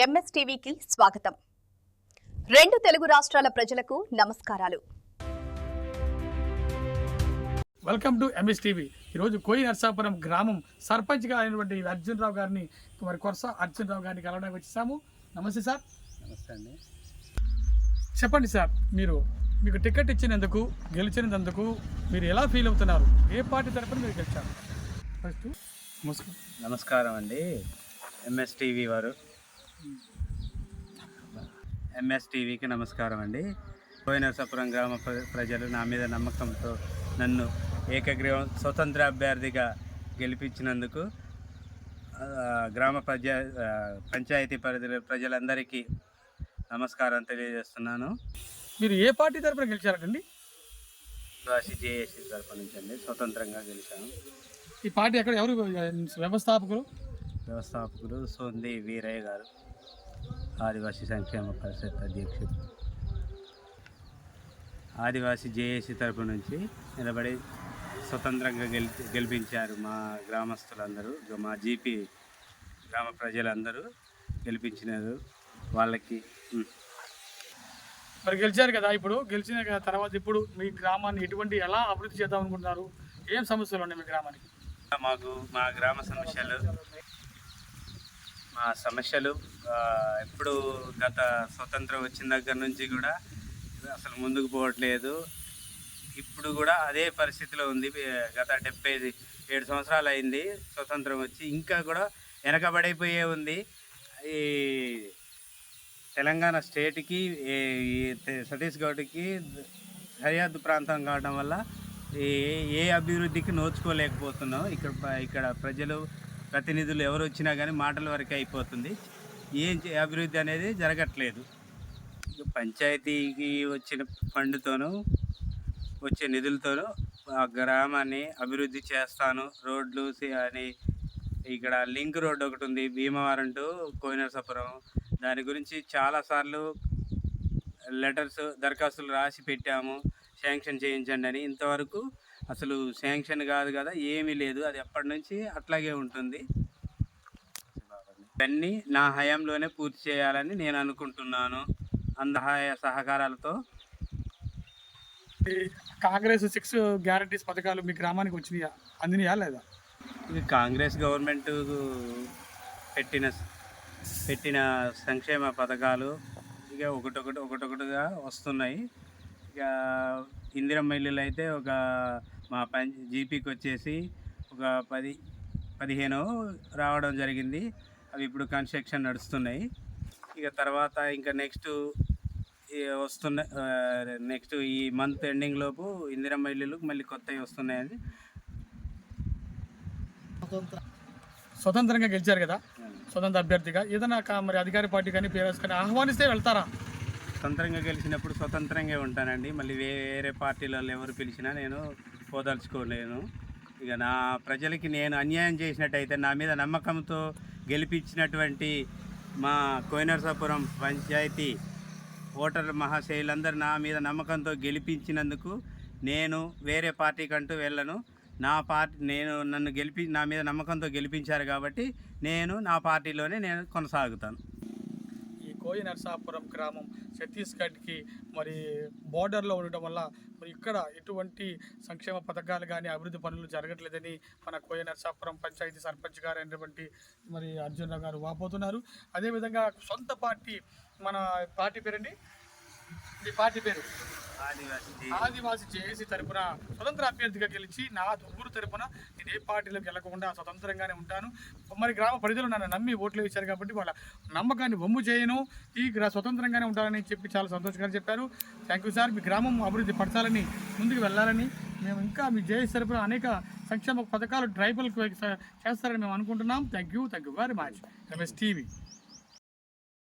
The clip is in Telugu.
ఎంఎస్టీవీకి స్వాగతం. రెండు తెలుగు రాష్ట్రాల ప్రజలకు నమస్కారాలు. Welcome to MSTV. ఈరోజు కోయి నర్సాపురం గ్రామం సర్పంచ్గా అయినటువంటి అర్జున్ రావు గారిని కొరస అర్జున్ రావు గారిని కలవడానికి వచ్చేసాము. నమస్తే సార్. నమస్తే అండి. చెప్పండి సార్, మీకు టికెట్ ఇచ్చినందుకు గెలిచినందుకు మీరు ఎలా ఫీల్ అవుతున్నారు? ఏ పార్టీ తరఫున మీరు గెలిచారు? ఫస్ట్ నమస్కారం అండి. ఎంఎస్టీవీకి నమస్కారం అండి. కోయి నర్సాపురం గ్రామ ప్రజలు నా మీద నమ్మకంతో నన్ను ఏకగ్రీవం స్వతంత్ర అభ్యర్థిగా గెలిపించినందుకు గ్రామ పంచాయతీ పరిధి ప్రజలందరికీ నమస్కారం తెలియజేస్తున్నాను. మీరు ఏ పార్టీ తరఫున గెలిచారండి? జేఏసీ తరఫు నుంచి అండి, స్వతంత్రంగా గెలిచాను. ఈ పార్టీ ఎక్కడ, ఎవరు వ్యవస్థాపకులు? సోంది వీరయ్య గారు, ఆదివాసీ సంక్షేమ పరిషత్ అధ్యక్షుడు. ఆదివాసీ జేఏసీ తరపు నుంచి నిలబడి స్వతంత్రంగా గెలిపించారు మా గ్రామస్తులందరూ, మా జీపీ గ్రామ ప్రజలందరూ గెలిపించినారు. వాళ్ళకి మరి గెలిచారు కదా, ఇప్పుడు గెలిచిన తర్వాత ఇప్పుడు మీ గ్రామాన్ని ఎలా అభివృద్ధి చేద్దాం అనుకుంటున్నారు? ఏం సమస్యలు ఉన్నాయి మీ గ్రామానికి? మా గ్రామ సమస్యలు ఎప్పుడు గత స్వతంత్రం వచ్చిన దగ్గర నుంచి కూడా అసలు ముందుకు పోవట్లేదు. ఇప్పుడు కూడా అదే పరిస్థితిలో ఉంది. గత 77 సంవత్సరాలు అయింది స్వతంత్రం వచ్చి, ఇంకా కూడా వెనకబడిపోయే ఉంది. ఈ తెలంగాణ స్టేట్కి ఛత్తీస్గఢ్కి సరిహద్దు ప్రాంతం కావడం వల్ల ఏ అభివృద్ధికి నోచుకోలేకపోతున్నాం. ఇక్కడ ప్రజలు ప్రతినిధులు ఎవరు వచ్చినా కానీ మాటల వరకే అయిపోతుంది. ఏం అభివృద్ధి అనేది జరగట్లేదు. పంచాయతీకి వచ్చిన ఫండ్తోనూ వచ్చే నిధులతోనూ ఆ గ్రామాన్ని అభివృద్ధి చేస్తాను. రోడ్లు అని ఇక్కడ లింక్ రోడ్డు ఒకటి ఉంది, భీమవరం టు కోయి నర్సాపురం. దాని గురించి చాలాసార్లు దరఖాస్తులు రాసి పెట్టాము, శాంక్షన్ చేయించండి అని. ఇంతవరకు అసలు శాంక్షన్ కాదు కదా, ఏమీ లేదు. అది ఎప్పటి నుంచి అట్లాగే ఉంటుంది. ఇవన్నీ నా హయాంలోనే పూర్తి చేయాలని నేను అనుకుంటున్నాను. అందహాయ సహకారాలతో. కాంగ్రెస్ 6 గ్యారంటీస్ పథకాలు మీ గ్రామానికి వచ్చినాయా, అందినాయా లేదా? ఇది కాంగ్రెస్ గవర్నమెంట్ పెట్టిన సంక్షేమ పథకాలు ఇక ఒకటొకటిగా వస్తున్నాయి. ఇక ఇందిరమ్మ ఇల్లులు అయితే మా జీపీకి వచ్చేసి ఒక 10-15 రావడం జరిగింది. అవి ఇప్పుడు కన్స్ట్రక్షన్ నడుస్తున్నాయి. ఇక తర్వాత ఇంకా నెక్స్ట్ ఈ మంత్ ఎండింగ్ లోపు ఇందిరమ్మ ఇల్లులు మళ్ళీ కొత్తవి వస్తున్నాయని. స్వతంత్రంగా గెలిచారు కదా, స్వతంత్ర అభ్యర్థిగా ఏదైనా మరి అధికార పార్టీ కానీ PRS కానీ ఆహ్వానిస్తే వెళ్తారా? స్వతంత్రంగా గెలిచినప్పుడు స్వతంత్రంగా ఉంటానండి. మళ్ళీ వేరే పార్టీలో ఎవరు పిలిచినా నేను పోదలుచుకోలేను. ఇక నా ప్రజలకి నేను అన్యాయం చేసినట్టయితే, నా మీద నమ్మకంతో గెలిపించినటువంటి మా కోయి నర్సాపురం పంచాయతీ ఓటర్ మహాశయులందరూ నా మీద నమ్మకంతో గెలిపించినందుకు నేను వేరే పార్టీకంటూ వెళ్ళను. నా మీద నమ్మకంతో గెలిపించారు కాబట్టి నా పార్టీలోనే నేను కొనసాగుతాను. ఈ కోయి నర్సాపురం గ్రామం ఛత్తీస్గఢ్కి మరి బోర్డర్లో ఉండటం వల్ల మరి ఇక్కడ ఎటువంటి సంక్షేమ పథకాలు కానీ అభివృద్ధి పనులు జరగట్లేదని మన కోయి నర్సాపురం పంచాయతీ సర్పంచ్ గారు అయినటువంటి మరి అర్జున్ రావు గారు వాపోతున్నారు. అదేవిధంగా సొంత పార్టీ, మన పార్టీ పేరండి, ఈ పార్టీ పేరు ఆదివాసీ జేఏసీ తరపున స్వతంత్ర అభ్యర్థిగా గెలిచి నా ఊరు తరపున నేను ఏ పార్టీలోకి వెళ్ళకుండా స్వతంత్రంగానే ఉంటాను. మరి గ్రామ ప్రజలు నన్ను నమ్మి ఓట్లు వేశారు కాబట్టి వాళ్ళ నమ్మకాన్ని వమ్ము చేయను, ఈ స్వతంత్రంగానే ఉంటానని చెప్పి చాలా సంతోషంగా చెప్పారు. Thank you sir. మీ గ్రామం అభివృద్ధి పరచాలని, ముందుకు వెళ్ళాలని, మేము ఇంకా మీ జేఏసీ తరపున అనేక సంక్షేమ పథకాలు ట్రైబల్కి చేస్తారని మేము అనుకుంటున్నాం. Thank you very much. MSTV.